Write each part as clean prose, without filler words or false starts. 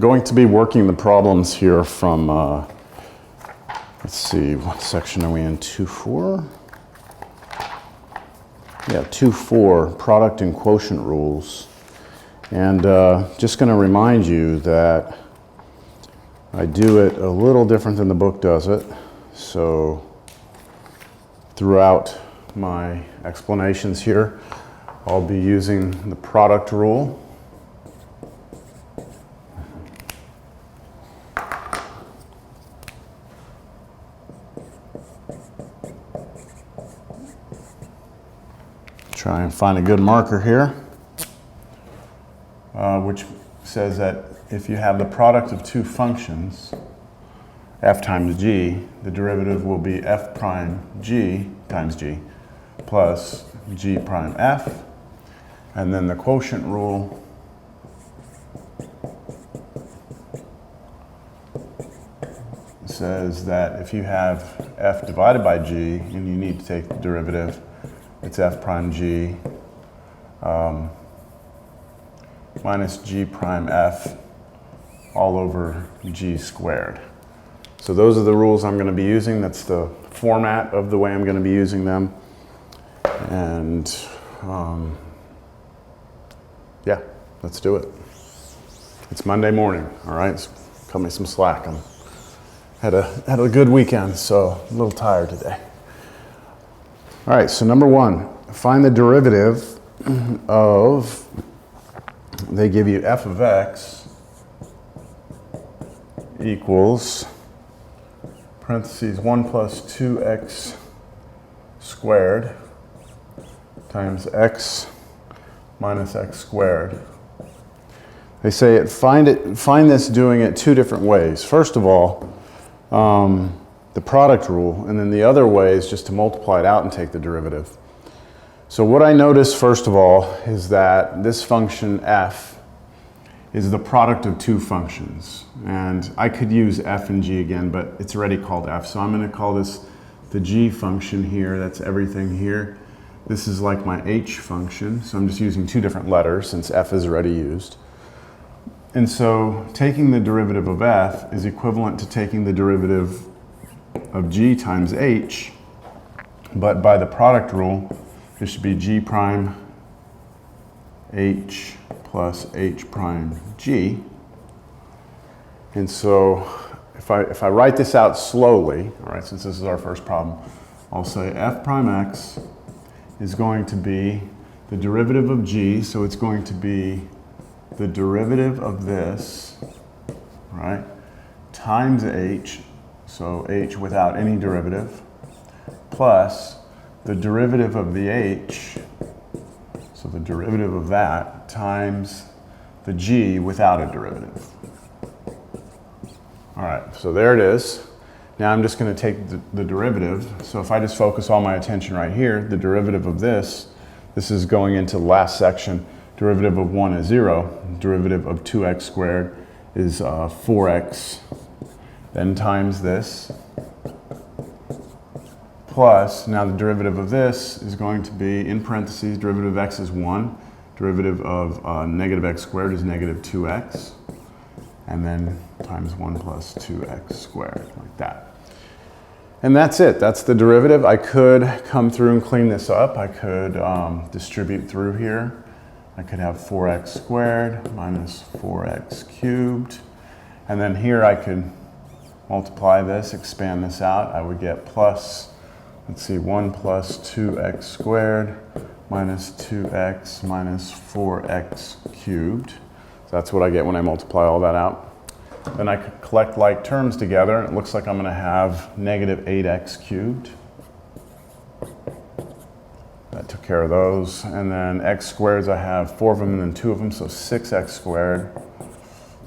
going to be working the problems here from, let's see, what section are we in? 2.4? Yeah, 2.4, product and quotient rules. And just going to remind you that I do it a little different than the book does it. So throughout my explanations here, I'll be using the product rule. Try and find a good marker here, which says that if you have the product of two functions, f times g, the derivative will be f prime g times g plus g prime f. And then the quotient rule says that if you have f divided by g and you need to take the derivative, it's f prime g minus g prime f all over g squared. So those are the rules I'm going to be using. That's the format of the way I'm going to be using them. And yeah, let's do it. It's Monday morning, all right? So cut me some slack. I had a good weekend, so a little tired today. All right, so number one, find the derivative of, they give you f of x equals parentheses 1 plus 2x squared times x minus x squared. They say find this doing it two different ways. First of all, the product rule, and then the other way is just to multiply it out and take the derivative. So what I notice first of all is that this function f is the product of two functions. And I could use f and g again, but it's already called f. So I'm going to call this the g function here. That's everything here. This is like my h function. So I'm just using two different letters since f is already used. And so taking the derivative of f is equivalent to taking the derivative of g times h, but by the product rule, it should be g prime h plus h prime g. And so if I write this out slowly, all right, since this is our first problem, I'll say f prime x is going to be the derivative of g, so it's going to be the derivative of this, right, times h, so h without any derivative, plus the derivative of the h, so the derivative of that, times the g without a derivative. All right, so there it is. Now I'm just going to take the derivative. So if I just focus all my attention right here, the derivative of this is going into the last section. Derivative of 1 is 0. Derivative of 2x squared is 4x. Then times this. Plus, now the derivative of this is going to be, in parentheses, derivative of x is 1. Derivative of negative x squared is negative 2x. And then times 1 plus 2x squared, like that. And that's it. That's the derivative. I could come through and clean this up. I could distribute through here. I could have 4x squared minus 4x cubed. And then here I could multiply this, expand this out. I would get plus, let's see, 1 plus 2x squared minus 2x minus 4x cubed. So that's what I get when I multiply all that out. Then I could collect like terms together. It looks like I'm going to have negative 8x cubed. That took care of those. And then x squareds, I have 4 of them and then 2 of them, so 6x squared.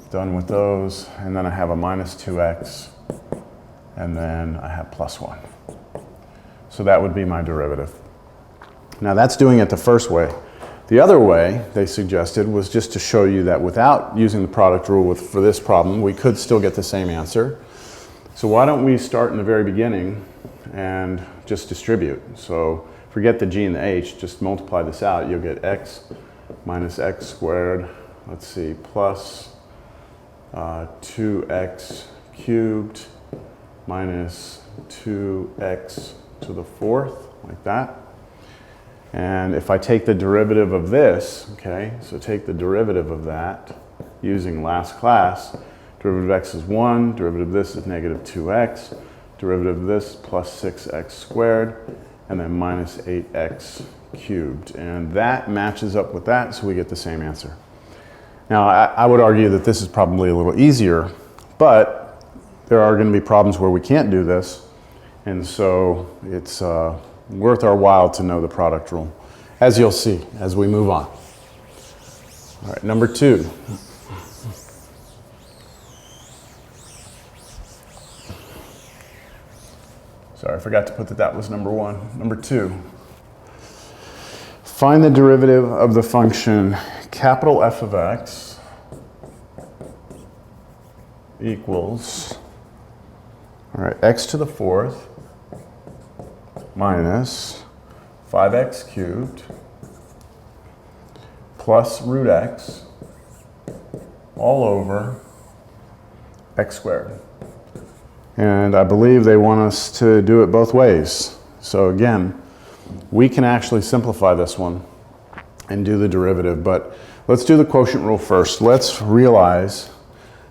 Done with those. And then I have a minus 2x. And then I have plus 1. So that would be my derivative. Now that's doing it the first way. The other way they suggested was just to show you that without using the product rule for this problem, we could still get the same answer. So why don't we start in the very beginning and just distribute. So forget the g and the h, just multiply this out. You'll get x minus x squared, let's see, plus 2x cubed minus 2x to the fourth, like that. And if I take the derivative of this, okay, so take the derivative of that using last class, derivative of x is 1, derivative of this is negative 2x, derivative of this plus 6x squared, and then minus 8x cubed. And that matches up with that, so we get the same answer. Now, I would argue that this is probably a little easier, but there are going to be problems where we can't do this, and so it's worth our while to know the product rule, as you'll see as we move on. All right, number 2. Sorry, I forgot to put that was number 1. Number 2. Find the derivative of the function capital F of x equals, all right, x to the fourth minus 5x cubed plus root x all over x squared. And I believe they want us to do it both ways. So again, we can actually simplify this one and do the derivative, but let's do the quotient rule first. Let's realize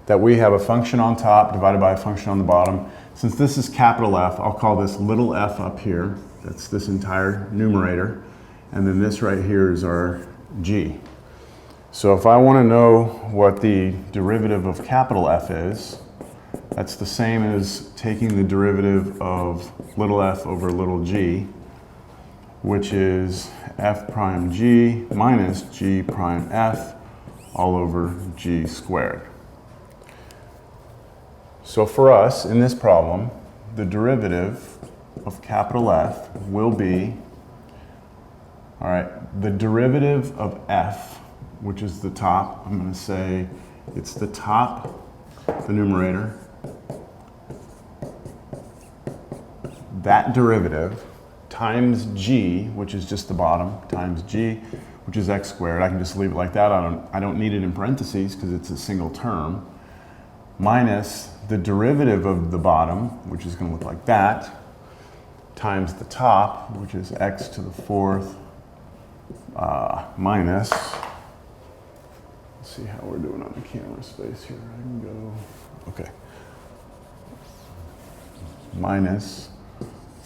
that we have a function on top divided by a function on the bottom. Since this is capital F, I'll call this little f up here. That's this entire numerator. And then this right here is our g. So if I want to know what the derivative of capital F is, that's the same as taking the derivative of little f over little g, which is f prime g minus g prime f all over g squared. So for us, in this problem, the derivative of capital F will be, all right, the derivative of f, which is the top, I'm going to say it's the top, the numerator, that derivative times g, which is just the bottom, times g, which is x squared. I can just leave it like that. I don't need it in parentheses because it's a single term, minus the derivative of the bottom, which is going to look like that, times the top, which is x to the fourth, minus, let's see how we're doing on the camera space here. I can go, okay, minus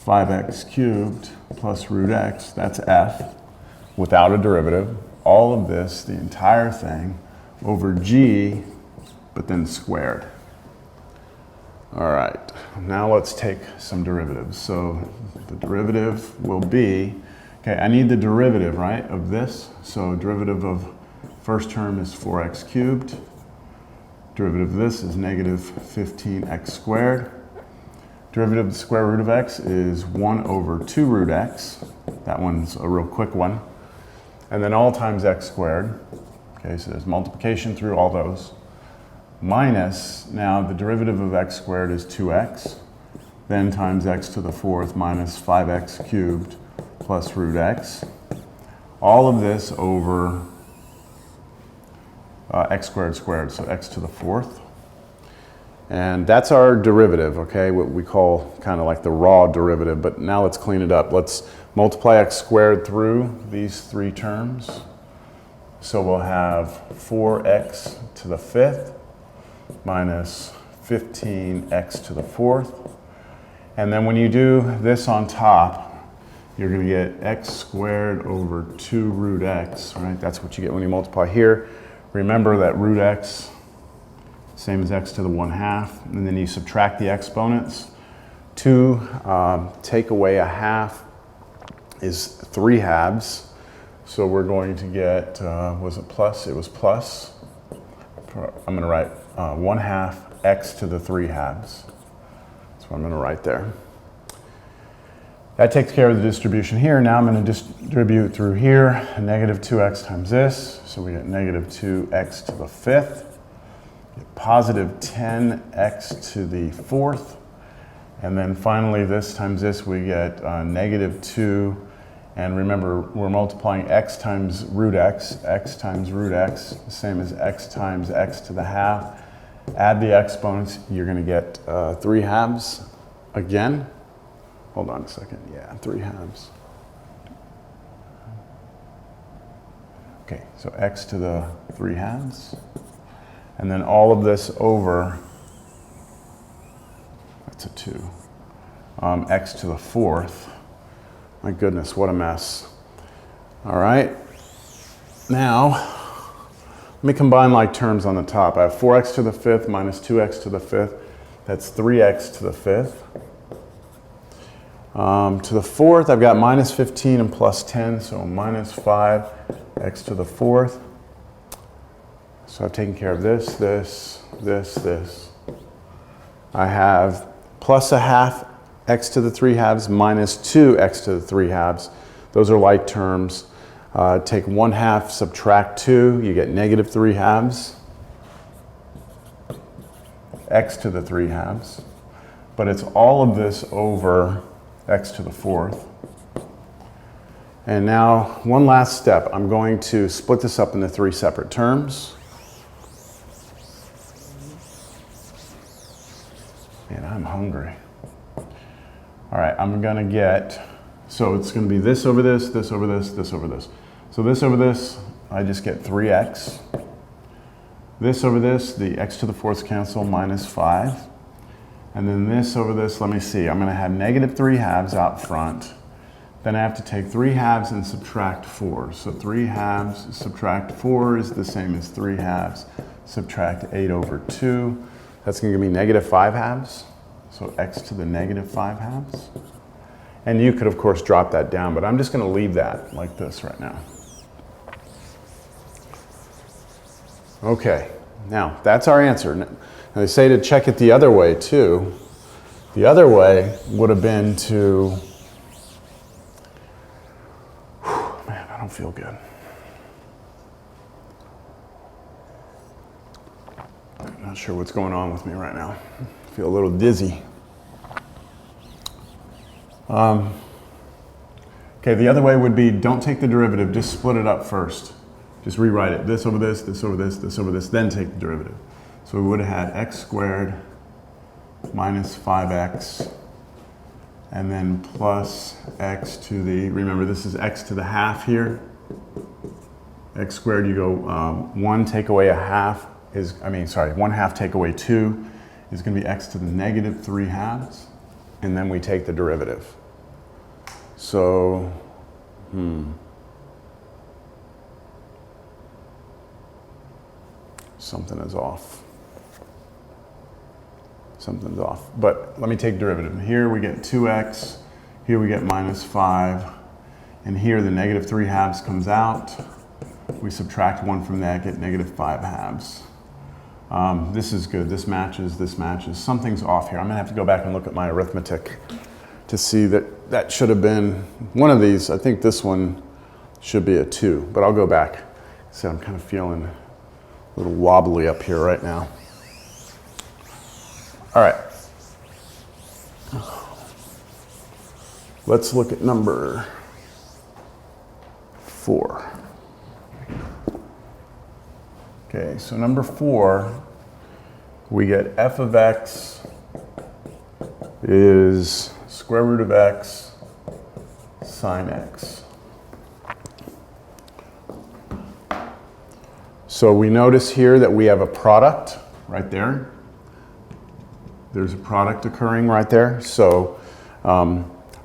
5x cubed plus root x, that's f, without a derivative. All of this, the entire thing, over g, but then squared. All right, now let's take some derivatives. So the derivative will be, okay, I need the derivative, right, of this. So derivative of first term is 4x cubed. Derivative of this is negative 15x squared. Derivative of the square root of x is 1 over 2 root x. That one's a real quick one. And then all times x squared. Okay, so there's multiplication through all those. Minus, now the derivative of x squared is 2x. Then times x to the fourth minus 5x cubed plus root x. All of this over x squared squared, so x to the fourth. And that's our derivative, okay, what we call kind of like the raw derivative, but now let's clean it up. Let's multiply x squared through these three terms. So we'll have 4x to the fifth minus 15x to the fourth. And then when you do this on top, you're going to get x squared over 2 root x, right? That's what you get when you multiply here. Remember that root x, same as x to the 1/2, and then you subtract the exponents. 2 take away a half is 3 halves. So we're going to get, was it plus? It was plus. I'm going to write 1/2 x to the 3 halves. That's what I'm going to write there. That takes care of the distribution here. Now I'm going to distribute through here, negative 2x times this. So we get negative 2x to the fifth, positive 10x to the fourth. And then finally this times this, we get negative 2. And remember, we're multiplying x times root x times root x, the same as x times x to the half. add the exponents, you're going to get 3 halves again. Hold on a second. Yeah, 3 halves. Okay, so x to the 3 halves. And then all of this over, that's a 2, x to the 4th. My goodness, what a mess. All right, now let me combine like terms on the top. I have 4x to the 5th minus 2x to the 5th. That's 3x to the 5th. To the 4th, I've got minus 15 and plus 10, so minus 5x to the 4th. So I've taken care of this, this, this, this. I have plus a half x to the 3 halves minus 2x to the 3 halves. Those are like terms. Take 1/2, subtract 2, you get negative 3 halves. X to the 3 halves. But it's all of this over x to the 4th. And now, one last step. I'm going to split this up into 3 separate terms. Man, I'm hungry. All right, I'm gonna get, so it's gonna be this over this, this over this, this over this. So this over this, I just get 3x. This over this, the x to the 4th cancel, minus 5. And then this over this, let me see, I'm gonna have negative 3 halves out front. Then I have to take 3 halves and subtract 4. So 3 halves subtract 4 is the same as 3 halves subtract 8 over 2. That's going to give me negative 5 halves. So x to the negative 5 halves. And you could, of course, drop that down, but I'm just going to leave that like this right now. Okay, now that's our answer. Now they say to check it the other way, too. The other way would have been to, man, I don't feel good. I'm not sure what's going on with me right now. I feel a little dizzy. Okay, the other way would be don't take the derivative, just split it up first. Just rewrite it. This over this, this over this, this over this, then take the derivative. So we would have had x squared minus 5x and then plus x to the, remember this is x to the half here. X squared, you go 1 take away a half is, 1/2 take away 2 is going to be x to the negative 3 halves. And then we take the derivative. So, something is off. Something's off. But let me take derivative. Here we get 2x, here we get minus 5, and here the negative 3 halves comes out. We subtract 1 from that, get negative 5 halves. This is good. This matches, this matches. Something's off here. I'm going to have to go back and look at my arithmetic to see that that should have been one of these. I think this one should be a 2, but I'll go back. See, I'm kind of feeling a little wobbly up here right now. All right. Let's look at number 4. Okay, so number 4, we get f of x is square root of x sine x. So we notice here that we have a product right there. There's a product occurring right there. So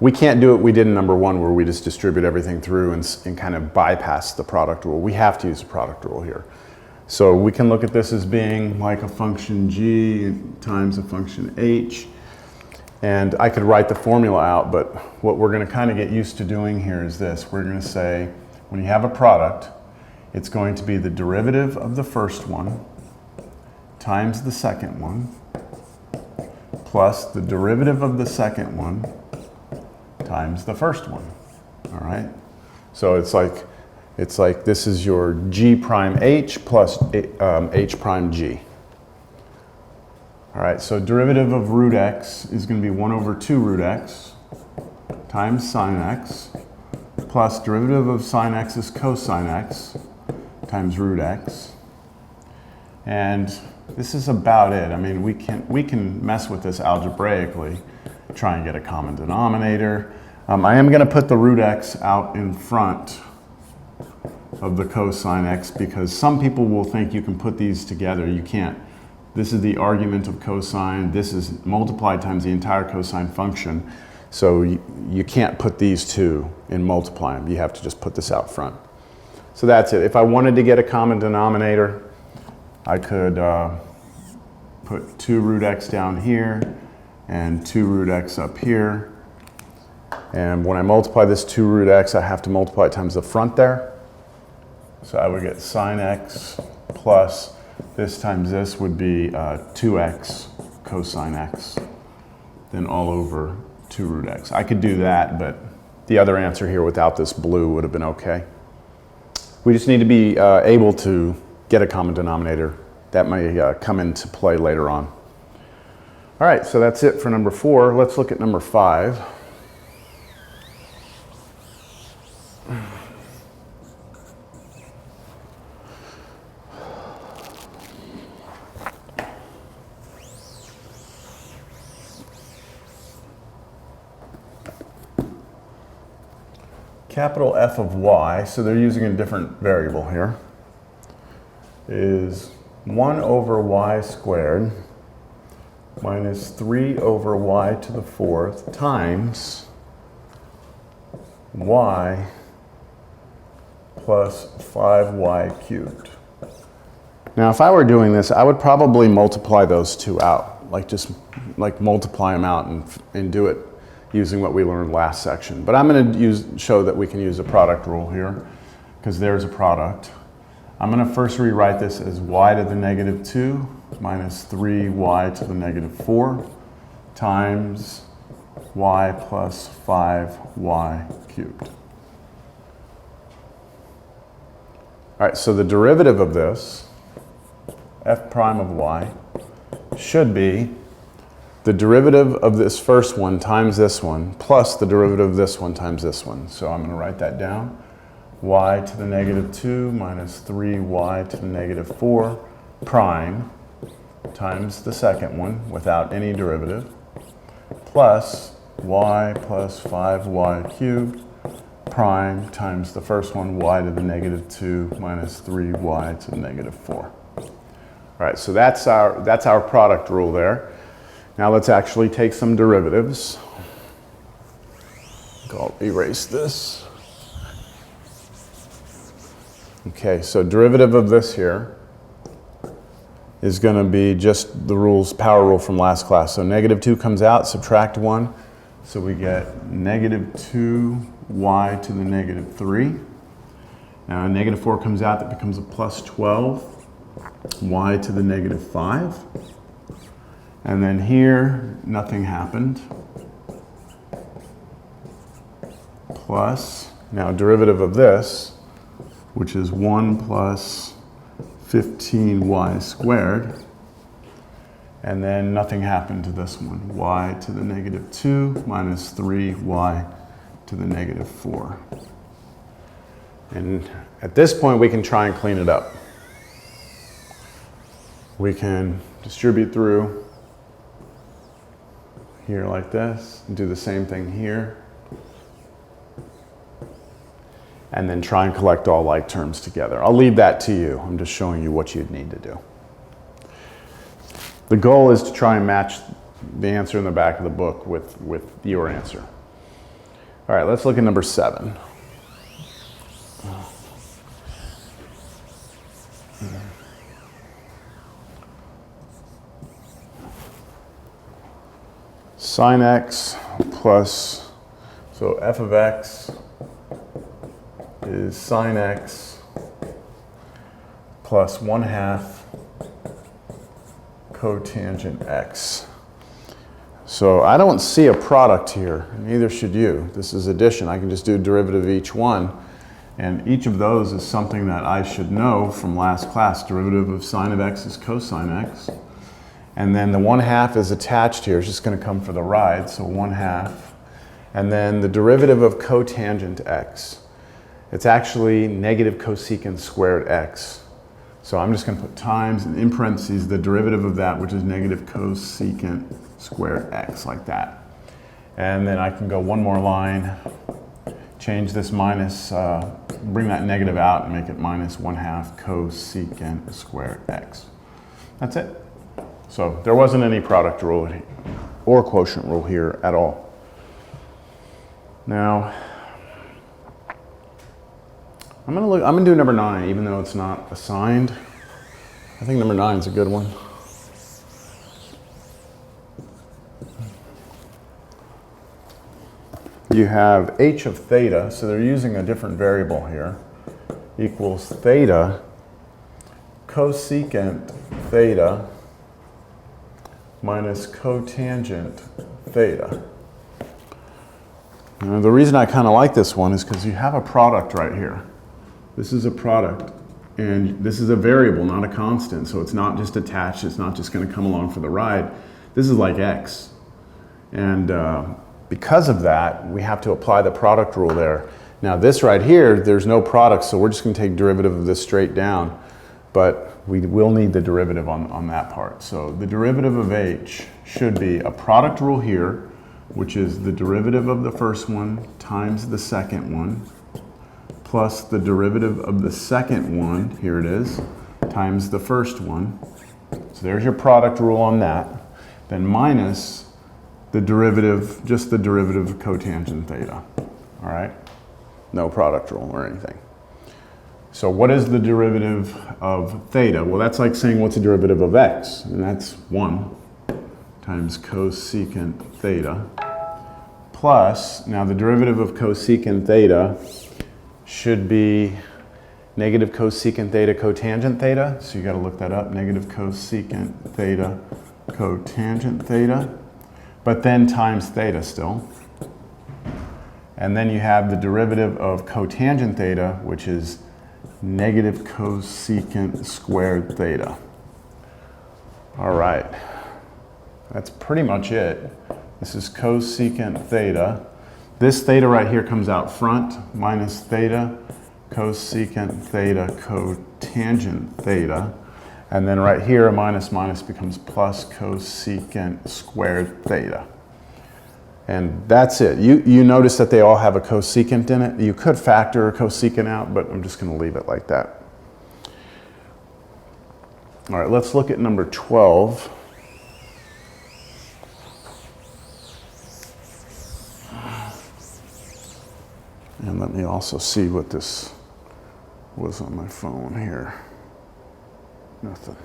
we can't do what we did in number 1 where we just distribute everything through and kind of bypass the product rule. We have to use the product rule here. So we can look at this as being like a function g times a function h. And I could write the formula out, but what we're going to kind of get used to doing here is this. We're going to say when you have a product, it's going to be the derivative of the first one times the second one plus the derivative of the second one times the first one. All right? So it's like this is your g prime h plus h prime g. All right, so derivative of root x is going to be 1 over 2 root x times sine x plus derivative of sine x is cosine x times root x. And this is about it. I mean, we can mess with this algebraically, try and get a common denominator. I am going to put the root x out in front of the cosine x because some people will think you can put these together. You can't. This is the argument of cosine. This is multiplied times the entire cosine function. So you can't put these two and multiply them. You have to just put this out front. So that's it. If I wanted to get a common denominator, I could put 2 root x down here and 2 root x up here. And when I multiply this 2 root x, I have to multiply it times the front there. So I would get sine x plus this times this would be 2x cosine x, then all over 2 root x. I could do that, but the other answer here without this blue would have been okay. We just need to be able to get a common denominator. That may come into play later on. All right, so that's it for number 4. Let's look at number 5. Capital F of y, so they're using a different variable here, is 1 over y squared minus 3 over y to the 4th times y plus 5y cubed. Now if I were doing this, I would probably multiply those two out, just multiply them out and do it using what we learned last section. But I'm going to show that we can use a product rule here, because there's a product. I'm going to first rewrite this as y to the negative 2 minus 3y to the negative 4 times y plus 5y cubed. All right, so the derivative of this, f prime of y, should be the derivative of this first one times this one plus the derivative of this one times this one. So I'm going to write that down. Y to the negative 2 minus 3y to the negative 4 prime times the second one without any derivative plus y plus 5y cubed prime times the first one, y to the negative 2 minus 3y to the negative 4. All right, so that's our product rule there. Now let's actually take some derivatives. I'll erase this. Okay, so derivative of this here is going to be just the power rule from last class. So negative 2 comes out, subtract 1. So we get negative 2y to the negative 3. Now negative 4 comes out, that becomes a plus 12, y to the negative 5. And then here, nothing happened. Plus, now derivative of this, which is 1 plus 15y squared. And then nothing happened to this one. Y to the negative 2 minus 3y to the negative 4. And at this point, we can try and clean it up. We can distribute through here like this, and do the same thing here, and then try and collect all like terms together. I'll leave that to you. I'm just showing you what you'd need to do. The goal is to try and match the answer in the back of the book with your answer. All right, let's look at number 7. Sine x plus, so f of x is sine x plus 1/2 cotangent x. So I don't see a product here, neither should you. This is addition. I can just do derivative of each one, and each of those is something that I should know from last class. Derivative of sine of x is cosine x. And then the 1/2 is attached here. It's just going to come for the ride, so 1/2. And then the derivative of cotangent x. It's actually negative cosecant squared x. So I'm just going to put times, and in parentheses, the derivative of that, which is negative cosecant squared x, like that. And then I can go one more line, change this minus, bring that negative out and make it minus 1/2 cosecant squared x. That's it. So there wasn't any product rule or quotient rule here at all. Now, I'm gonna do number 9, even though it's not assigned. I think number 9 is a good one. You have h of theta, so they're using a different variable here, equals theta cosecant theta minus cotangent theta. Now, the reason I kind of like this one is because you have a product right here. This is a product, and this is a variable, not a constant, so it's not just attached, it's not just going to come along for the ride. This is like x. And because of that, we have to apply the product rule there. Now this right here, there's no product, so we're just going to take derivative of this straight down, but we will need the derivative on that part. So the derivative of h should be a product rule here, which is the derivative of the first one times the second one, plus the derivative of the second one, here it is, times the first one. So there's your product rule on that. Then minus the derivative, just the derivative of cotangent theta, all right? No product rule or anything. So what is the derivative of theta? Well, that's like saying what's the derivative of x, and that's 1 times cosecant theta, plus, now the derivative of cosecant theta should be negative cosecant theta cotangent theta, so you gotta look that up, negative cosecant theta cotangent theta, but then times theta still. And then you have the derivative of cotangent theta, which is negative cosecant squared theta. All right, that's pretty much it. This is cosecant theta. This theta right here comes out front, minus theta cosecant theta cotangent theta. And then right here, a minus minus becomes plus cosecant squared theta. And that's it. You notice that they all have a cosecant in it. You could factor a cosecant out, but I'm just going to leave it like that. All right, let's look at number 12. And let me also see what this was on my phone here. Nothing.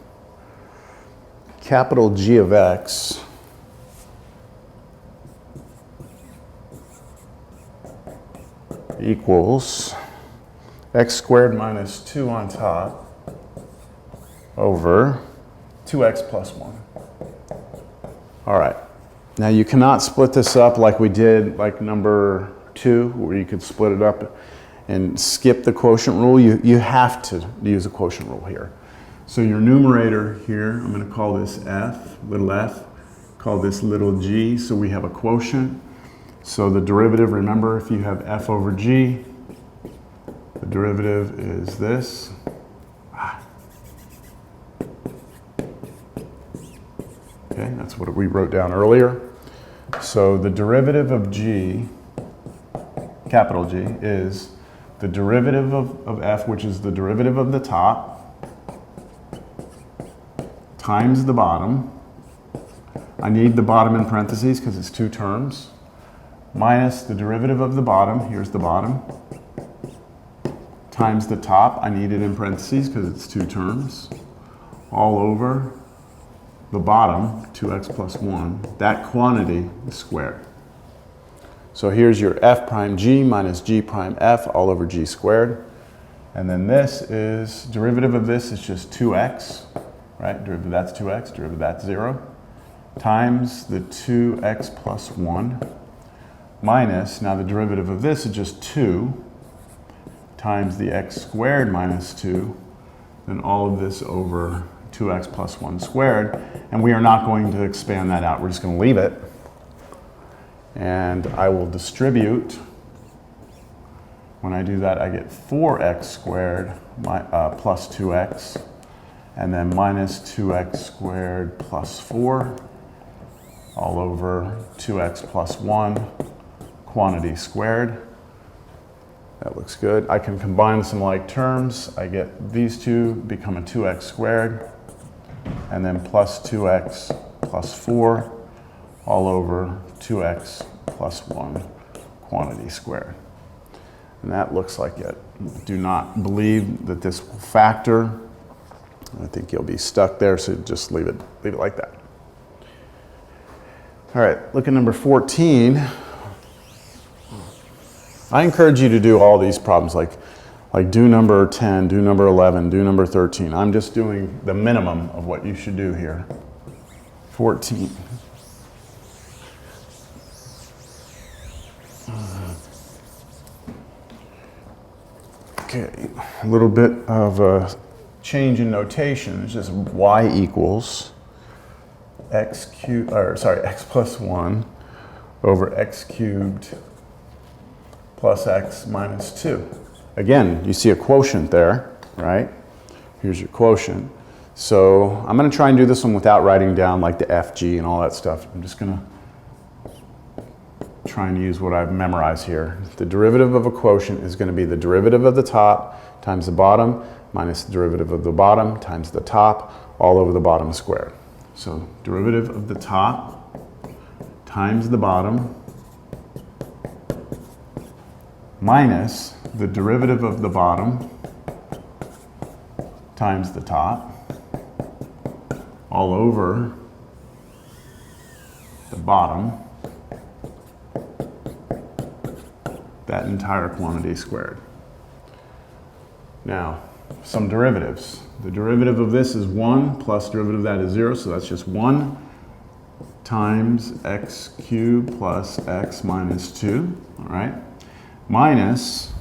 Capital G of x equals x squared minus 2 on top over 2x plus 1. All right. Now you cannot split this up like we did like number 2, where you could split it up and skip the quotient rule. You have to use a quotient rule here. So your numerator here, I'm going to call this f, little f, call this little g, so we have a quotient. So the derivative, remember, if you have f over g, the derivative is this. Okay, that's what we wrote down earlier. So the derivative of g, capital G, is the derivative of f, which is the derivative of the top, times the bottom. I need the bottom in parentheses because it's 2 terms, minus the derivative of the bottom, here's the bottom, times the top, I need it in parentheses because it's 2 terms, all over the bottom, 2x plus 1, that quantity is squared. So here's your f prime g minus g prime f all over g squared. And then this is, derivative of this is just 2x, right? Derivative that's 2x, derivative that's 0, times the 2x plus 1, minus, now the derivative of this is just 2, times the x squared minus 2, then all of this over 2x plus 1 squared. And we are not going to expand that out, we're just going to leave it. And I will distribute. When I do that, I get 4x squared plus 2x and then minus 2x squared plus 4 all over 2x plus 1 quantity squared. That looks good. I can combine some like terms. I get these two become a 2x squared, and then plus 2x plus 4 all over 2x plus 1 quantity squared. And that looks like it. Do not believe that this will factor. I think you'll be stuck there, so just leave it like that. All right, look at number 14. I encourage you to do all these problems, like do number 10, do number 11, do number 13. I'm just doing the minimum of what you should do here. 14. Okay, a little bit of a change in notation. It's just y equals x plus 1 over x cubed plus x minus 2. Again, you see a quotient there, right? Here's your quotient. So I'm going to try and do this one without writing down like the f, g, and all that stuff. I'm just going to try and use what I've memorized here. The derivative of a quotient is going to be the derivative of the top times the bottom minus the derivative of the bottom times the top all over the bottom squared. So derivative of the top times the bottom minus the derivative of the bottom times the top all over the bottom, that entire quantity squared. Now, some derivatives. The derivative of this is 1 plus derivative of that is 0, so that's just 1 times x cubed plus x minus 2, all right? Minus,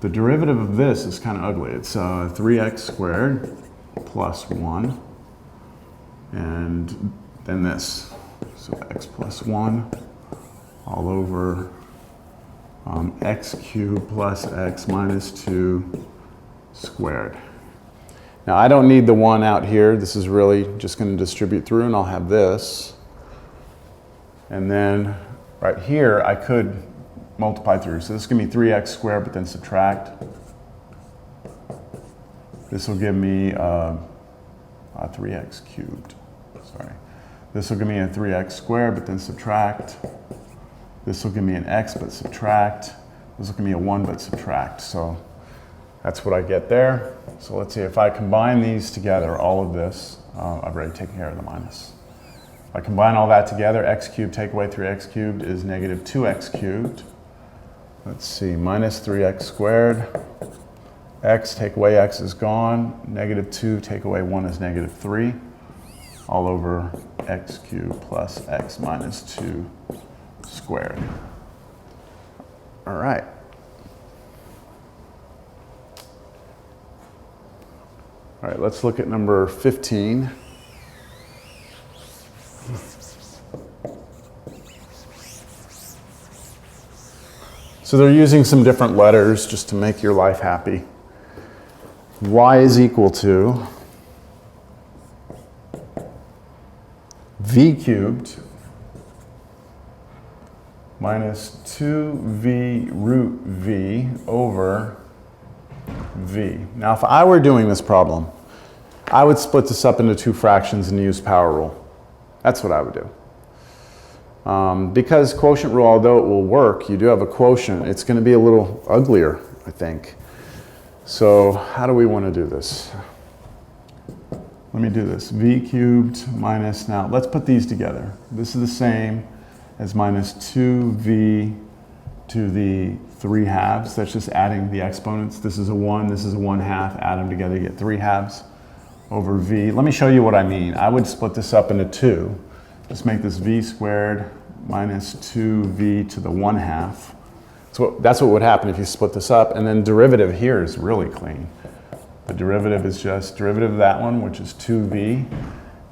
the derivative of this is kind of ugly. It's 3x squared plus 1, and then this. So x plus 1 all over x cubed plus x minus 2 squared. Now I don't need the 1 out here. This is really just going to distribute through, and I'll have this. And then right here I could multiply through. So this is going to be 3x squared, but then subtract. This will give me 3x cubed. Sorry. This will give me a 3x squared, but then subtract. This will give me an x, but subtract. This will give me a 1, but subtract. So that's what I get there. So let's see, if I combine these together, all of this, I've already taken care of the minus. If I combine all that together, x cubed take away 3x cubed is negative 2x cubed. Let's see, minus 3x squared. X take away x is gone. Negative 2 take away 1 is negative 3. All over x cubed plus x minus 2 squared. All right. All right, let's look at number 15. So they're using some different letters just to make your life happy. Y is equal to v cubed minus 2v root v over v. Now, if I were doing this problem, I would split this up into two fractions and use power rule. That's what I would do. Because quotient rule, although it will work, you do have a quotient, it's going to be a little uglier, I think. So how do we want to do this? Let me do this. V cubed minus, now let's put these together. This is the same as minus 2v to the 3 halves. That's just adding the exponents. This is a 1, this is a 1 half. Add them together, you get 3 halves over v. Let me show you what I mean. I would split this up into 2. Let's make this v squared minus 2v to the 1 half. So that's what would happen if you split this up. And then derivative here is really clean. The derivative is just derivative of that one, which is 2v.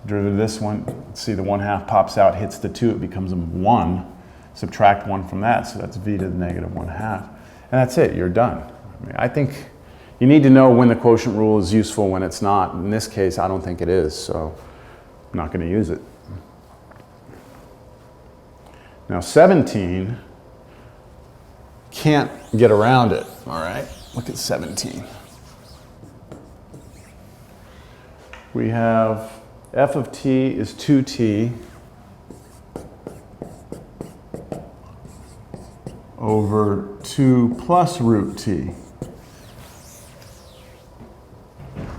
Derivative of this one, let's see, the 1 half pops out, hits the 2, it becomes a 1. Subtract 1 from that, so that's v to the negative 1 half. And that's it, you're done. I mean, I think You need to know when the quotient rule is useful, when it's not. In this case, I don't think it is, so I'm not going to use it. Now 17 can't get around it, all right? Look at 17. We have f of t is 2t over 2 plus root t.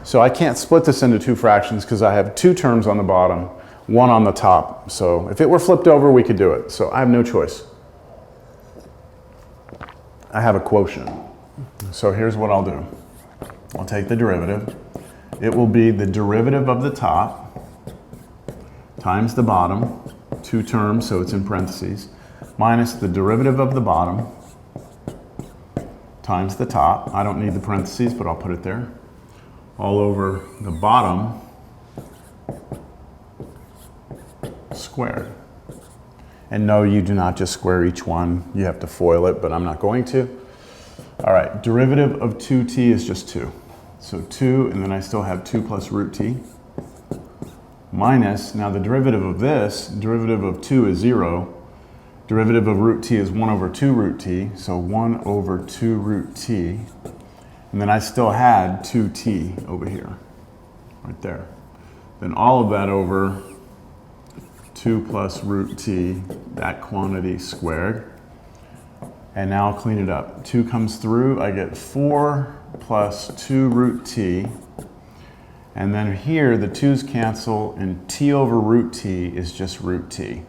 So I can't split this into two fractions because I have two terms on the bottom, one on the top. So if it were flipped over, we could do it. So I have no choice. I have a quotient. So here's what I'll do. I'll take the derivative. It will be the derivative of the top times the bottom, two terms, so it's in parentheses, minus the derivative of the bottom times the top. I don't need the parentheses, but I'll put it there. All over the bottom squared. And no, you do not just square each one. You have to FOIL it, but I'm not going to. All right, derivative of 2t is just 2. So 2, and then I still have 2 plus root t. Minus, now the derivative of this, derivative of 2 is 0. Derivative of root t is 1 over 2 root t. So 1 over 2 root t. And then I still had 2t over here, right there. Then all of that over 2 plus root t, that quantity squared. And now I'll clean it up. 2 comes through, I get 4 plus 2 root t. And then here, the 2's cancel, and t over root t is just root t.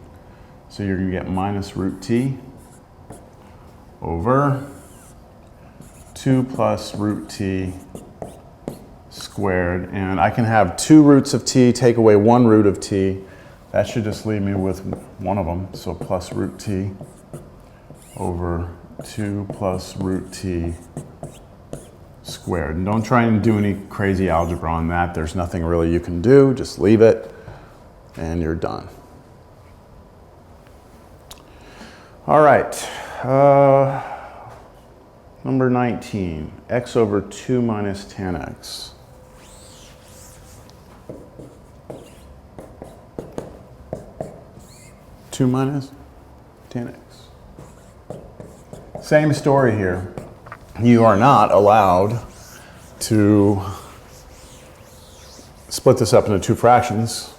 So you're going to get minus root t over 2 plus root t squared. And I can have 2 roots of t, take away 1 root of t. That should just leave me with one of them. So plus root t over 2 plus root t squared. And don't try and do any crazy algebra on that. There's nothing really you can do. Just leave it and you're done. All right. Number 19, x over 2 minus tan x. Two minus tan x. Same story here. You are not allowed to split this up into two fractions.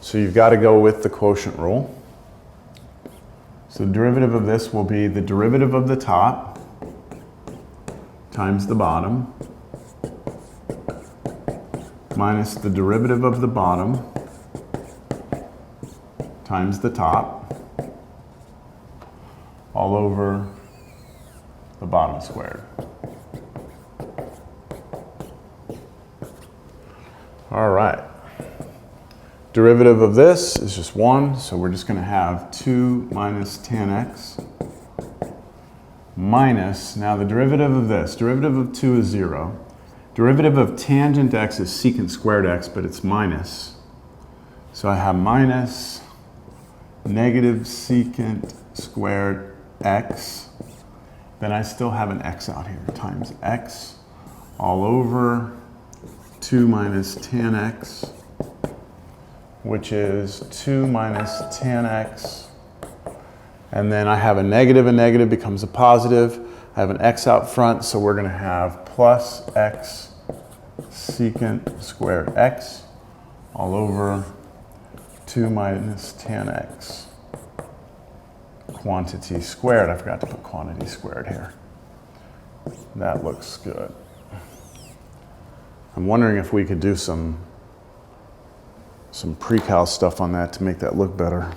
So you've got to go with the quotient rule. So the derivative of this will be the derivative of the top times the bottom minus the derivative of the bottom times the top all over the bottom squared. All right. Derivative of this is just 1, so we're just going to have 2 minus tan x minus, now the derivative of this, derivative of 2 is 0. Derivative of tangent x is secant squared x, but it's minus. So I have minus negative secant squared x. Then I still have an x out here, times x all over 2 minus tan x, which is 2 minus tan x. And then I have a negative becomes a positive. I have an x out front, so we're going to have plus x secant squared x all over 2 minus tan x quantity squared. I forgot to put quantity squared here. That looks good. I'm wondering if we could do some pre-cal stuff on that to make that look better.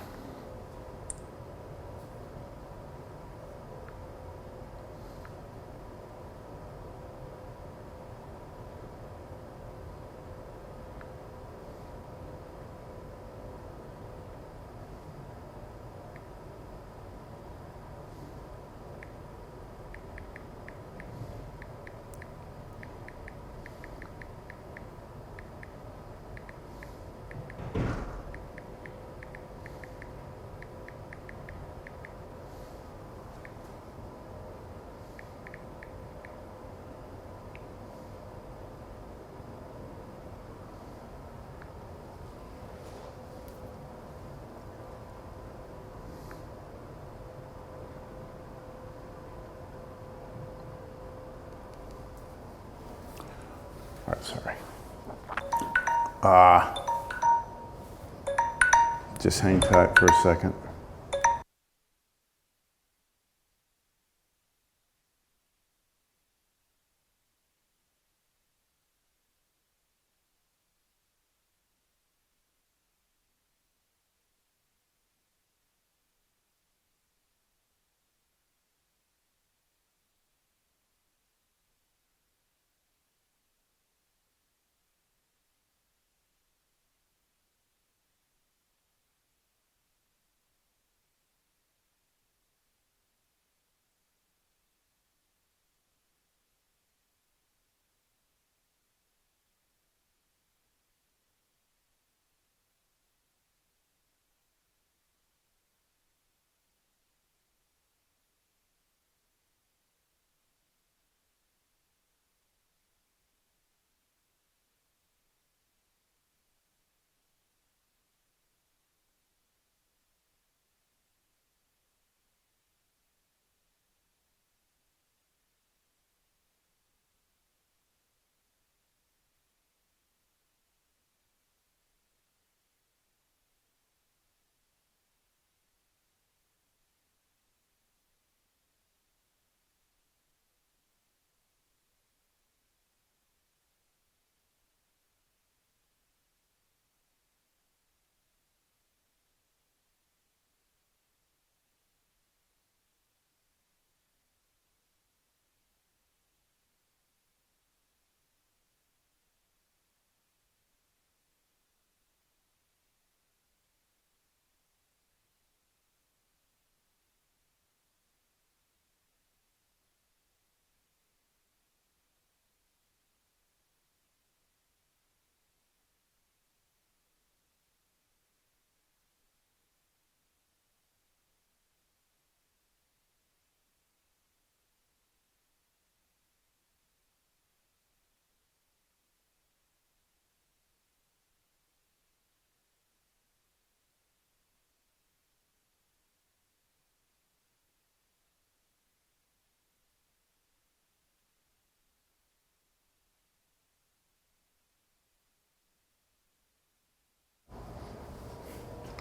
Sorry. Just hang tight for a second.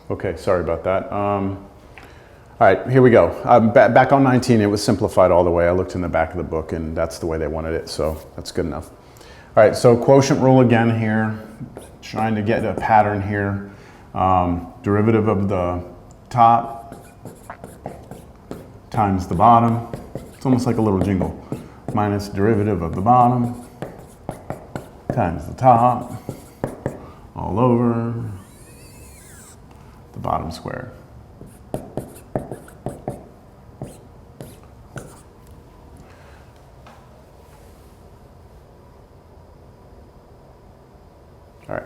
Okay, sorry about that. All right, here we go. Back on 19, it was simplified all the way. I looked in the back of the book, and that's the way they wanted it, so that's good enough. All right, so quotient rule again here. Trying to get a pattern here. Derivative of the top times the bottom. It's almost like a little jingle. Minus derivative of the bottom times the top all over the bottom squared. All right.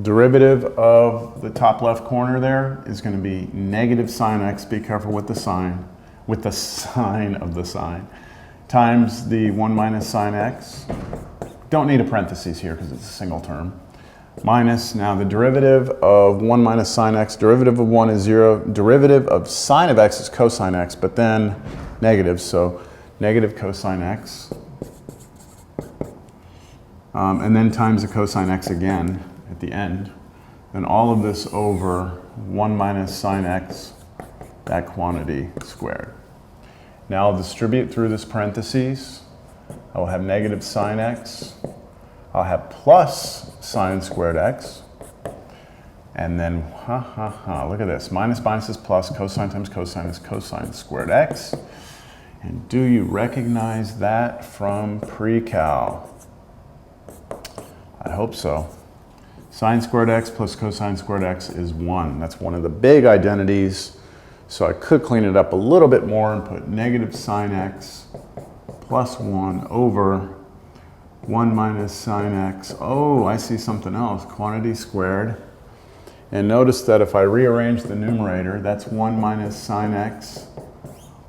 Derivative of the top left corner there is going to be negative sine x, be careful with the sign of the sine, times the 1 minus sine x. Don't need a parentheses here because it's a single term. Minus, now the derivative of 1 minus sine x, derivative of 1 is 0, derivative of sine of x is cosine x, but then negative, so negative cosine x. And then times the cosine x again at the end. Then all of this over 1 minus sine x, that quantity squared. Now I'll distribute through this parentheses. I will have negative sine x. I'll have plus sine squared x. And then, look at this. Minus minus is plus, cosine times cosine is cosine squared x. And do you recognize that from pre-cal? I hope so. Sine squared x plus cosine squared x is 1. That's one of the big identities. So I could clean it up a little bit more and put negative sine x plus 1 over 1 minus sine x. Oh, I see something else. Quantity squared. And notice that if I rearrange the numerator, that's 1 minus sine x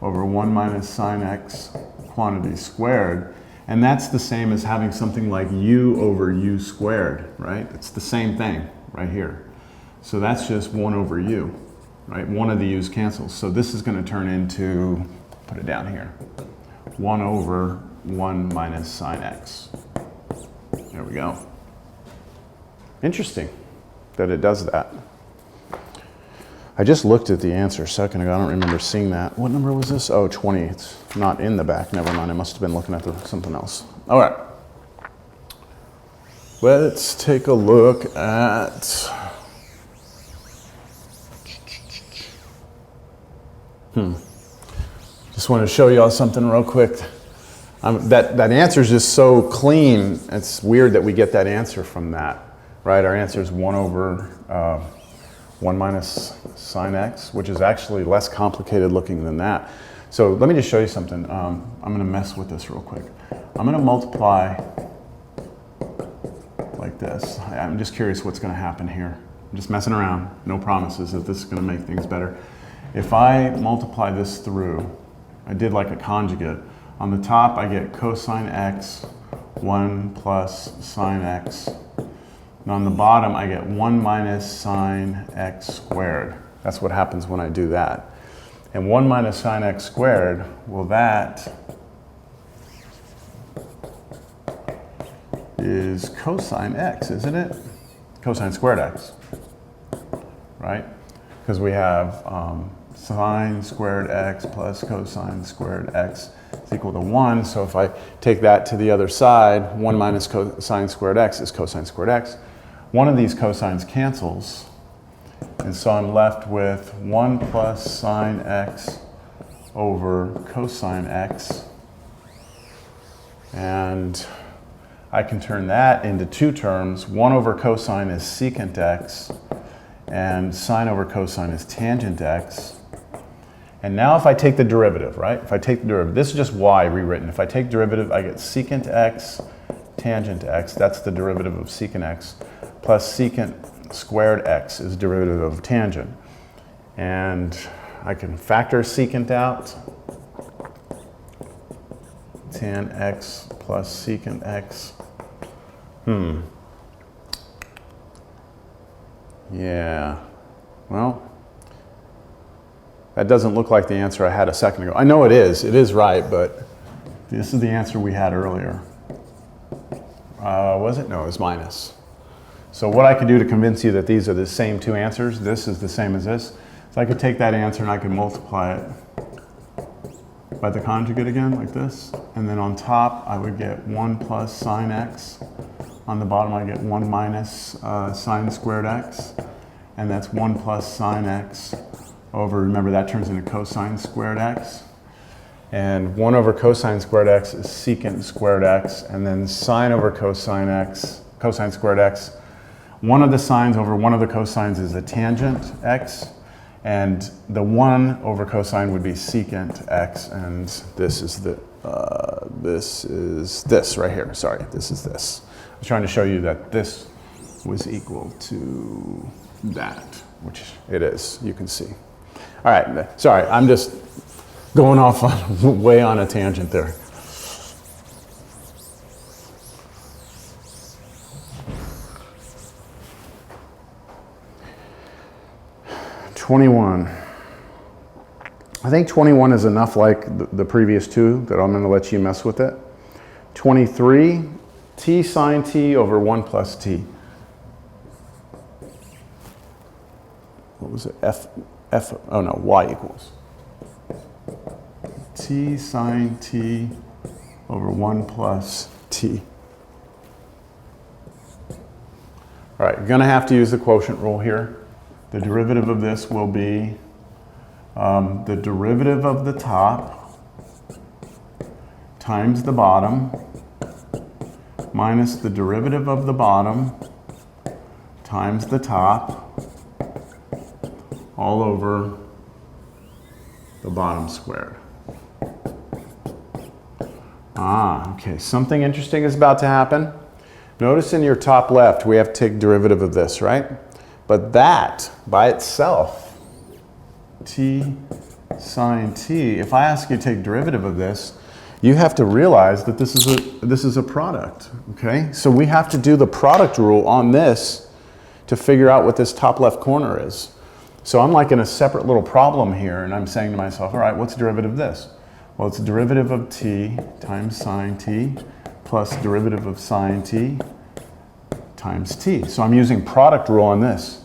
over 1 minus sine x quantity squared. And that's the same as having something like u over u squared, right? It's the same thing right here. So that's just 1 over u, right? One of the u's cancels. So this is going to turn into, put it down here, 1 over 1 minus sine x. There we go. Interesting that it does that. I just looked at the answer a second ago. I don't remember seeing that. What number was this? Oh, 20. It's not in the back. Never mind. I must have been looking at something else. All right. Let's take a look at... Just want to show y'all something real quick. That answer is just so clean. It's weird that we get that answer from that, right? Our answer is 1 over 1 minus sine x, which is actually less complicated looking than that. So let me just show you something. I'm going to mess with this real quick. I'm going to multiply like this. I'm just curious what's going to happen here. I'm just messing around. No promises that this is going to make things better. If I multiply this through, I did like a conjugate. On the top, I get cosine x, 1 plus sine x. And on the bottom, I get 1 minus sine x squared. That's what happens when I do that. And 1 minus sine x squared, well, that is cosine x, isn't it? Cosine squared x, right? Because we have sine squared x plus cosine squared x is equal to 1. So if I take that to the other side, 1 minus cosine squared x is cosine squared x. One of these cosines cancels. And so I'm left with 1 plus sine x over cosine x. And I can turn that into two terms. 1 over cosine is secant x, and sine over cosine is tangent x. And now if I take the derivative, right? If I take the derivative, this is just y rewritten. If I take derivative, I get secant x, tangent x. That's the derivative of secant x, plus secant squared x is derivative of tangent. And I can factor secant out. Tan x plus secant x. Yeah, well, that doesn't look like the answer I had a second ago. I know it is right, but this is the answer we had earlier. Was it? No, it was minus. So what I could do to convince you that these are the same two answers, this is the same as this, so I could take that answer and I could multiply it by the conjugate again, like this. And then on top, I would get 1 plus sine x. On the bottom, I get 1 minus sine squared x. And that's 1 plus sine x over, remember that turns into cosine squared x. And 1 over cosine squared x is secant squared x. And then sine over cosine x, cosine squared x. One of the sines over one of the cosines is a tangent x. And the 1 over cosine would be secant x, and this is this right here. Sorry, this is this. I was trying to show you that this was equal to that, which it is, you can see. All right, sorry, I'm just going off on, way on a tangent there. I think 21 is enough like the previous two that I'm going to let you mess with it. 23, t sine t over 1 plus t. What was it? Oh no, y equals. T sine t over 1 plus t. All right, you're going to have to use the quotient rule here. The derivative of this will be the derivative of the top times the bottom minus the derivative of the bottom times the top all over the bottom squared. Okay, something interesting is about to happen. Notice in your top left we have to take derivative of this, right? But that by itself, t sine t, if I ask you to take derivative of this, you have to realize that this is a product, okay? So we have to do the product rule on this to figure out what this top left corner is. So I'm like in a separate little problem here, and I'm saying to myself, all right, what's the derivative of this? Well, it's derivative of t times sine t plus derivative of sine t times t. So I'm using product rule on this.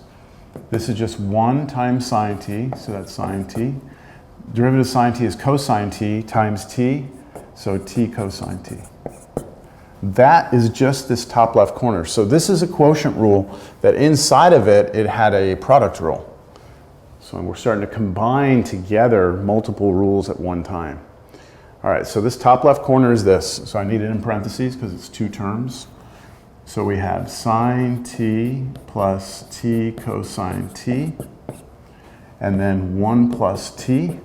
This is just 1 times sine t, so that's sine t. Derivative of sine t is cosine t times t, so t cosine t. That is just this top left corner. So this is a quotient rule that inside of it, it had a product rule. So we're starting to combine together multiple rules at one time. All right, so this top left corner is this. So I need it in parentheses because it's two terms. So we have sine t plus t cosine t, and then 1 plus t.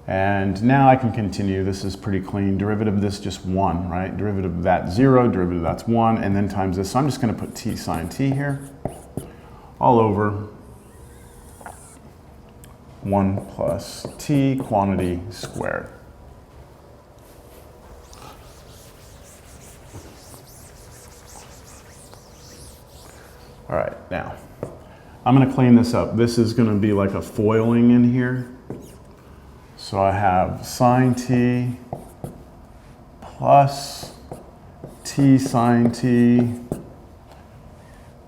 And now I can continue. This is pretty clean. Derivative of this just 1, right? Derivative of that 0, derivative of that's 1, and then times this. So I'm just going to put t sine t here, all over 1 plus t quantity squared. All right, now I'm going to clean this up. This is going to be like a foiling in here. So I have sine t plus t sine t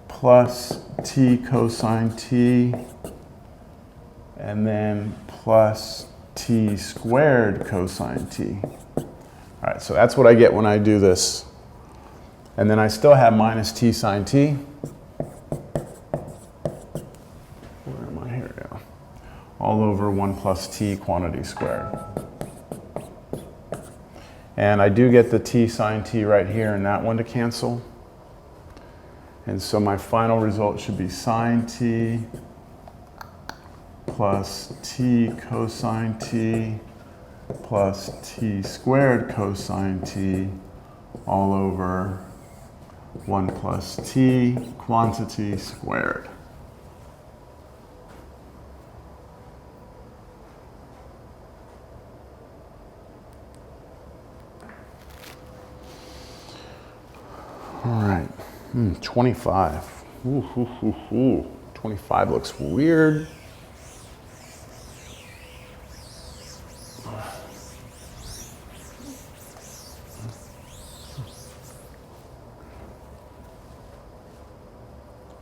plus t cosine t, and then plus t squared cosine t. All right, so that's what I get when I do this. And then I still have minus t sine t. Where am I? Here we go. All over 1 plus t quantity squared. And I do get the t sine t right here and that one to cancel. And so my final result should be sine t plus t cosine t plus t squared cosine t all over 1 plus t quantity squared. All right, 25. Ooh. 25 looks weird.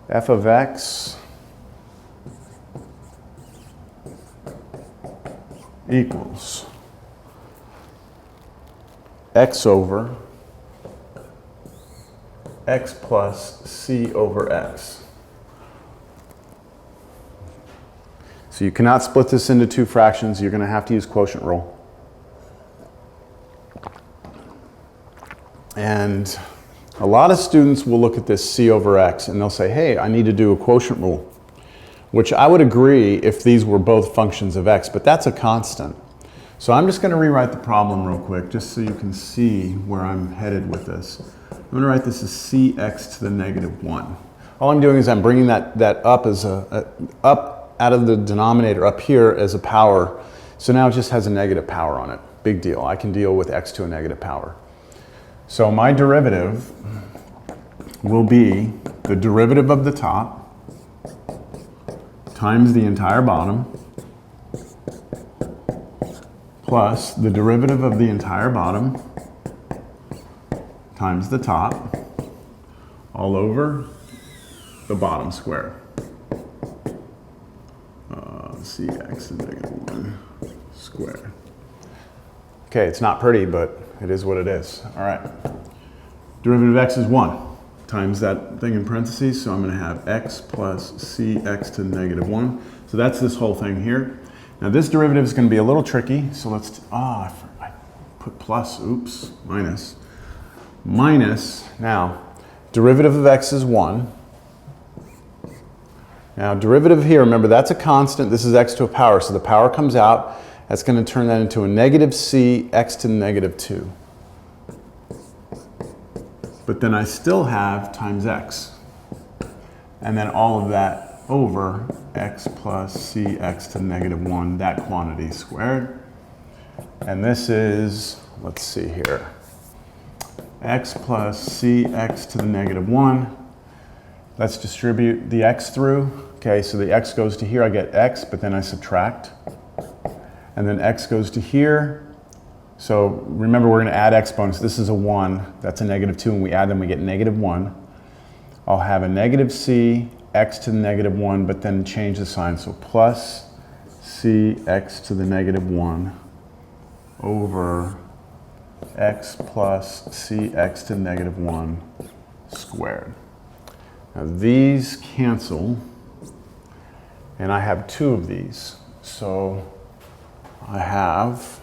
F of x equals x over x plus c over x. So you cannot split this into two fractions. You're going to have to use quotient rule. And a lot of students will look at this c over x and they'll say, hey, I need to do a quotient rule, which I would agree if these were both functions of x, but that's a constant. So I'm just going to rewrite the problem real quick just so you can see where I'm headed with this. I'm going to write this as cx to the negative 1. All I'm doing is I'm bringing that up as up out of the denominator up here as a power. So now it just has a negative power on it. Big deal. I can deal with x to a negative power. So my derivative will be the derivative of the top times the entire bottom plus the derivative of the entire bottom times the top all over the bottom square. Cx is negative 1 squared. Okay, it's not pretty, but it is what it is. All right. Derivative of x is 1 times that thing in parentheses. So I'm going to have x plus cx to the negative 1. So that's this whole thing here. Now this derivative is going to be a little tricky. So let's, I put plus, oops, minus. Now, derivative of x is 1. Now derivative here, remember that's a constant. This is x to a power. So the power comes out. That's going to turn that into a negative c x to the negative 2. But then I still have times x. And then all of that over x plus cx to the negative 1, that quantity squared. And this is, let's see here, x plus cx to the negative 1. Let's distribute the x through. Okay, so the x goes to here, I get x, but then I subtract. And then x goes to here, So remember, we're going to add exponents. This is a 1, that's a -2, and we add them, we get -1. I'll have a -c, x to the -1, but then change the sign. So plus cx to the -1 over x plus cx to the -1 squared. Now these cancel, and I have 2 of these. So I have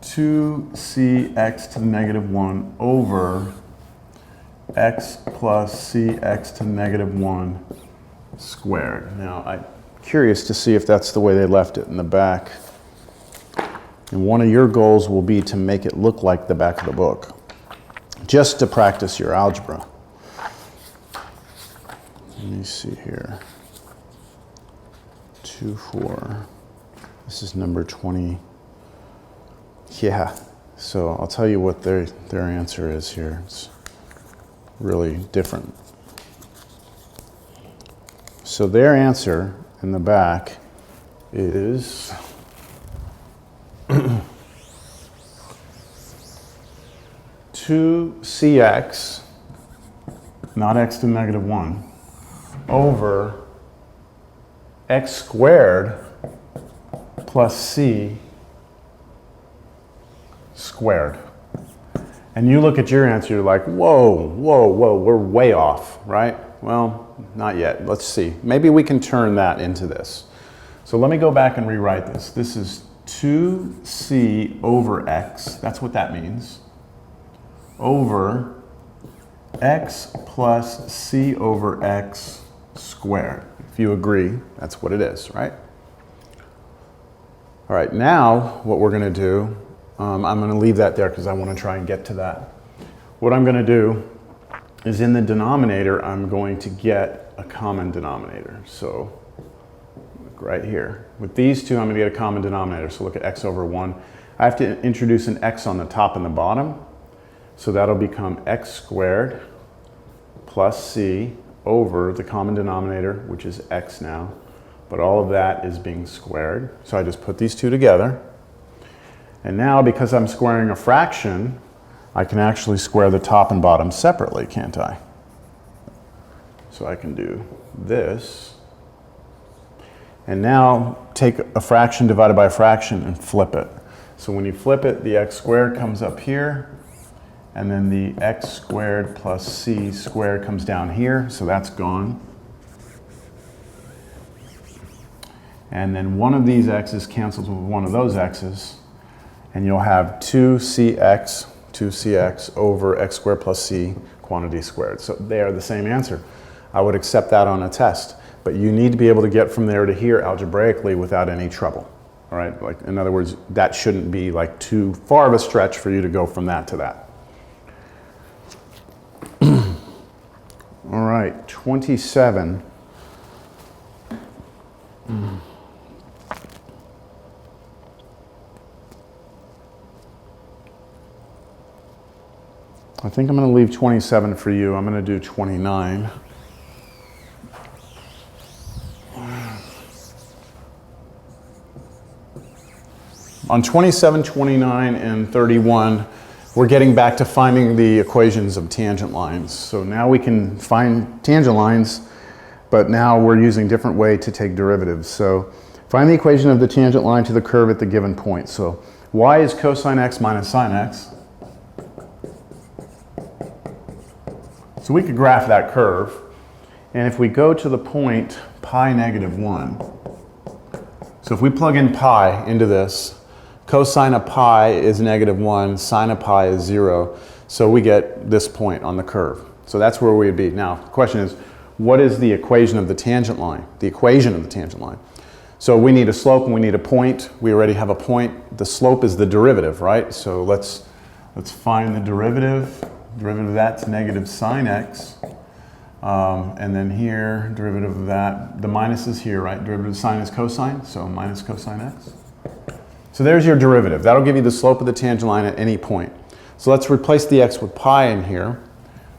2cx to the -1 over x plus cx to the -1 squared. Now, I'm curious to see if that's the way they left it in the back. And one of your goals will be to make it look like the back of the book, just to practice your algebra. Let me see here. 2, 4. This is number 20. Yeah, so I'll tell you what their answer is here. It's really different. So their answer in the back is 2cx, not x to the -1, over x squared plus c squared. And you look at your answer, you're like, whoa, whoa, whoa, we're way off, right? Well, not yet. Let's see. Maybe we can turn that into this. So let me go back and rewrite this. This is 2c over x, that's what that means, over x plus c over x squared. If you agree, that's what it is, right? All right, now what we're going to do, I'm going to leave that there because I want to try and get to that. What I'm going to do is in the denominator, I'm going to get a common denominator. So look right here. With these two, I'm going to get a common denominator. So look at x over 1. I have to introduce an x on the top and the bottom. So that'll become x squared plus c over the common denominator, which is x now. But all of that is being squared. So I just put these two together. And now, because I'm squaring a fraction, I can actually square the top and bottom separately, can't I? So I can do this. And now take a fraction divided by a fraction and flip it. So when you flip it, the x squared comes up here, and then the x squared plus c squared comes down here, so that's gone. And then one of these x's cancels with one of those x's, and you'll have 2cx over x squared plus c quantity squared. So they are the same answer. I would accept that on a test, but you need to be able to get from there to here algebraically without any trouble. All right, like in other words, that shouldn't be like too far of a stretch for you to go from that to that. All right, 27. I think I'm going to leave 27 for you. I'm going to do 29. On 27, 29, and 31, we're getting back to finding the equations of tangent lines. So now we can find tangent lines, but now we're using different way to take derivatives. So find the equation of the tangent line to the curve at the given point. So y is cosine x minus sine x. So we could graph that curve, and if we go to the point pi negative 1, so if we plug in pi into this, cosine of pi is negative 1, sine of pi is 0, so we get this point on the curve. So that's where we would be. Now, the question is, what is the equation of the tangent line? The equation of the tangent line. So we need a slope and we need a point. We already have a point. The slope is the derivative, right? So let's find the derivative. Derivative of that's negative sine x. And then here, derivative of that, the minus is here, right? Derivative of sine is cosine, so minus cosine x. So there's your derivative. That'll give you the slope of the tangent line at any point. So let's replace the x with pi in here.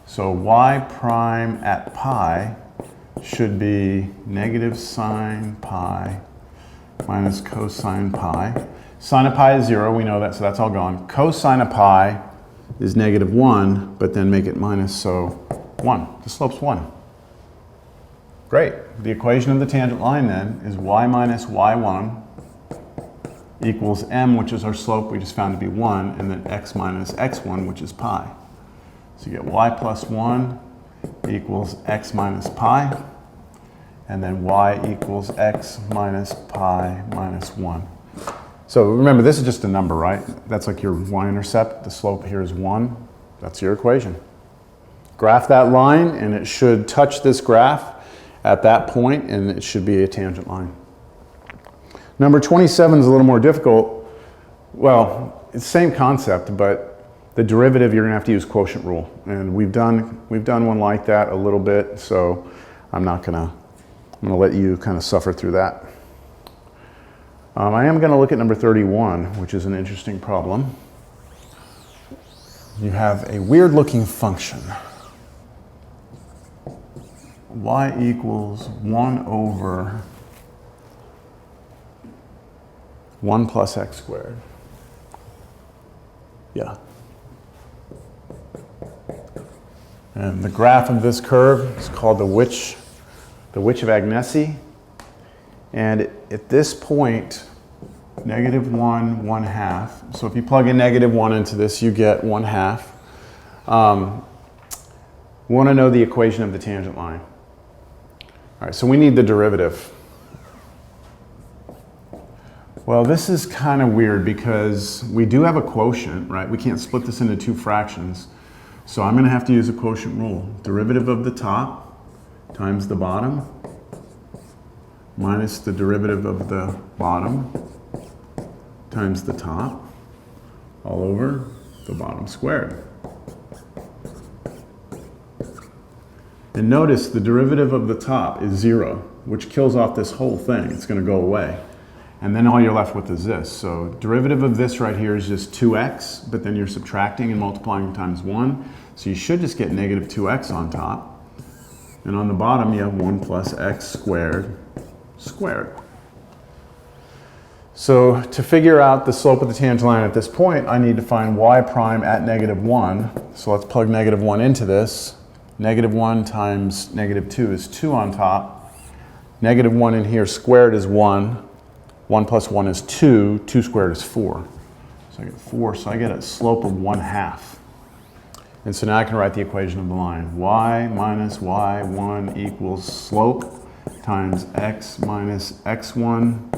So y prime at pi should be negative sine pi minus cosine pi. Sine of pi is 0, we know that, so that's all gone. Cosine of pi is -1, but then make it minus, so 1. The slope's 1. Great. The equation of the tangent line then is y minus y1 equals m, which is our slope we just found to be 1, and then x minus x1, which is pi. So you get y plus 1 equals x minus pi, and then y equals x minus pi minus 1. So remember, this is just a number, right? That's like your y-intercept. The slope here is 1. That's your equation. Graph that line, and it should touch this graph at that point, and it should be a tangent line. Number 27 is a little more difficult. Well, it's the same concept, but the derivative, you're going to have to use quotient rule. And we've done one like that a little bit, so I'm going to let you kind of suffer through that. I am going to look at number 31, which is an interesting problem. You have a weird looking function. Y equals 1 over 1 plus x squared. Yeah. And the graph of this curve is called the witch of Agnesi. And at this point, -1, 1/2. So if you plug in -1 into this, you get 1/2. We want to know the equation of the tangent line. All right, so we need the derivative. Well, this is kind of weird because we do have a quotient, right? We can't split this into two fractions. So I'm going to have to use a quotient rule. Derivative of the top times the bottom minus the derivative of the bottom times the top all over the bottom squared. And notice the derivative of the top is 0, which kills off this whole thing. It's going to go away. And then all you're left with is this. So derivative of this right here is just 2x, but then you're subtracting and multiplying times 1. So you should just get -2x on top. And on the bottom you have 1 plus x squared squared. So to figure out the slope of the tangent line at this point, I need to find y prime at -1. So let's plug -1 into this. -1 times -2 is 2 on top. -1 in here squared is 1. 1 plus 1 is 2. 2 squared is 4. So I get 4. So I get a slope of 1/2. And so now I can write the equation of the line. Y minus y1 equals slope times x minus x1.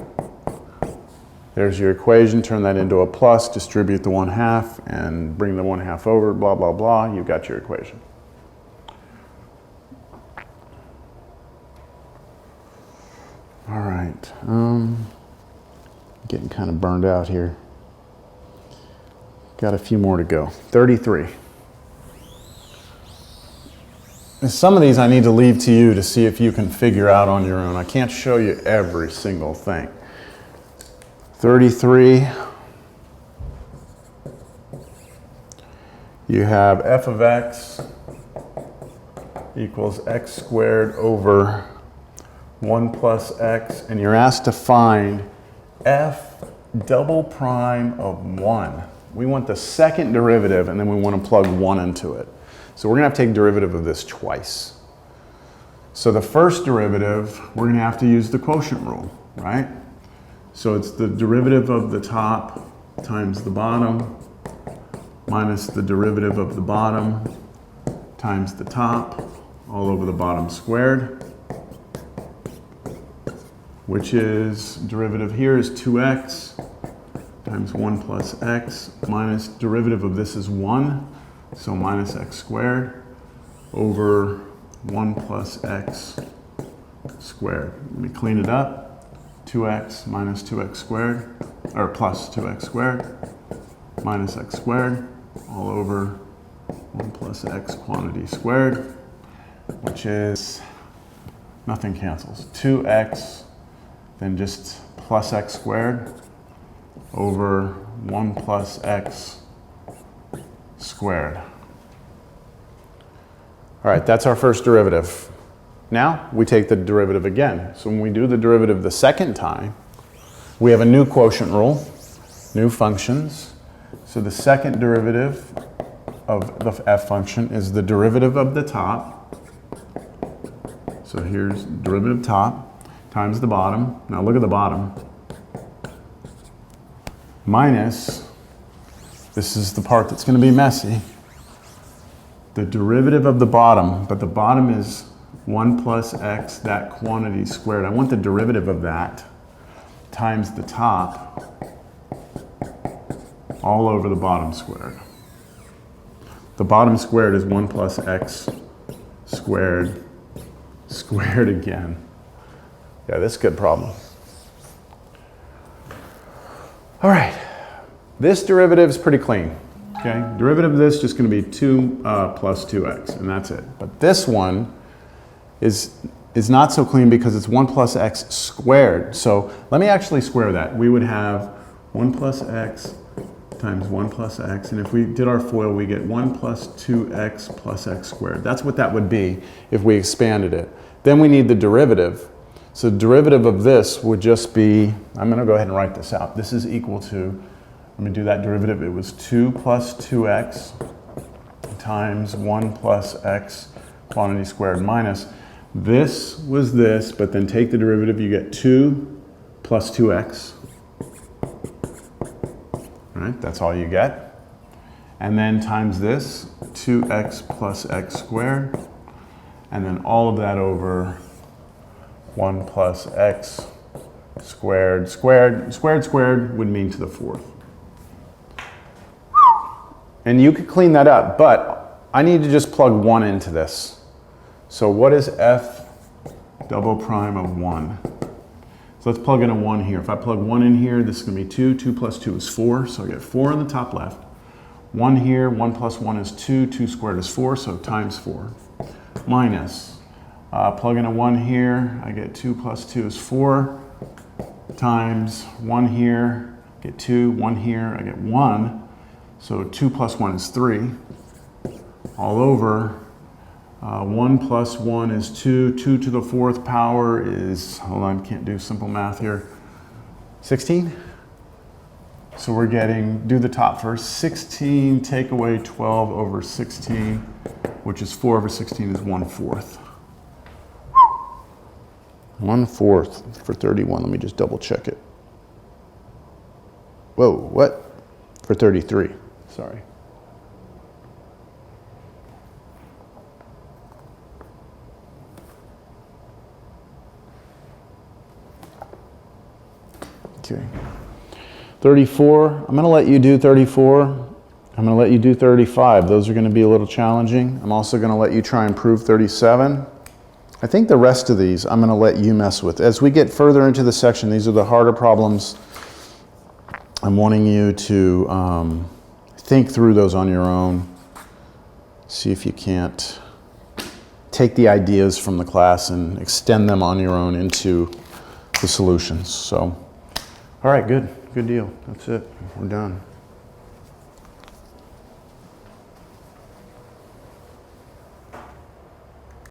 There's your equation. Turn that into a plus, distribute the 1/2, and bring the 1/2 over, blah, blah, blah. You've got your equation. All right. Getting kind of burned out here. Got a few more to go. 33. And some of these I need to leave to you to see if you can figure out on your own. I can't show you every single thing. 33. You have f of x equals x squared over 1 plus x, and you're asked to find f double prime of 1. We want the second derivative, and then we want to plug 1 into it. So we're going to have to take derivative of this twice. So the first derivative, we're going to have to use the quotient rule, right? So it's the derivative of the top times the bottom minus the derivative of the bottom times the top all over the bottom squared, which is, derivative here is 2x times 1 plus x minus derivative of this is 1, so minus x squared over 1 plus x squared. Let me clean it up. 2x minus 2x squared, or plus 2x squared minus x squared all over 1 plus x quantity squared, which is, nothing cancels. 2x, then just plus x squared over 1 plus x squared. All right, that's our first derivative. Now we take the derivative again. So when we do the derivative the second time, We have a new quotient rule, new functions. So the second derivative of the f function is the derivative of the top. So here's derivative top times the bottom. Now look at the bottom. Minus, this is the part that's going to be messy, the derivative of the bottom, but the bottom is 1 plus x, that quantity squared. I want the derivative of that times the top all over the bottom squared. The bottom squared is 1 plus x squared, squared again. Yeah, this is a good problem. All right, this derivative is pretty clean. Okay, derivative of this is just going to be 2 plus 2x, and that's it. But this one is not so clean because it's 1 plus x squared. So let me actually square that. We would have 1 plus x times 1 plus x, and if we did our FOIL, we get 1 plus 2x plus x squared. That's what that would be if we expanded it. Then we need the derivative. So the derivative of this would just be, I'm going to go ahead and write this out. This is equal to, let me do that derivative. It was 2 plus 2x times 1 plus x quantity squared minus. This was this, but then take the derivative, you get 2 plus 2x. All right, that's all you get. And then times this, 2x plus x squared. And then all of that over 1 plus x squared. Squared would mean to the fourth. And you could clean that up, but I need to just plug 1 into this. So what is f double prime of 1? So let's plug in a 1 here. If I plug 1 in here, this is going to be 2. 2 plus 2 is 4, so I get 4 on the top left. 1 here, 1 plus 1 is 2. 2 squared is 4, so times 4. Minus. Plug in a 1 here, I get 2 plus 2 is 4, times 1 here, get 2, 1 here, I get 1, so 2 plus 1 is 3, all over, 1 plus 1 is 2, 2 to the fourth power is, hold on, can't do simple math here, 16? So we're getting, do the top first, 16 take away 12 over 16, which is 4 over 16 is 1/4. 1/4 for 31. Let me just double check it. Whoa, what? For 33, sorry. Okay. 34, I'm going to let you do 34. I'm going to let you do 35. Those are going to be a little challenging. I'm also going to let you try and prove 37. I think the rest of these I'm going to let you mess with. As we get further into the section, these are the harder problems. I'm wanting you to think through those on your own. See if you can't take the ideas from the class and extend them on your own into the solutions. So, all right, good deal. That's it. We're done.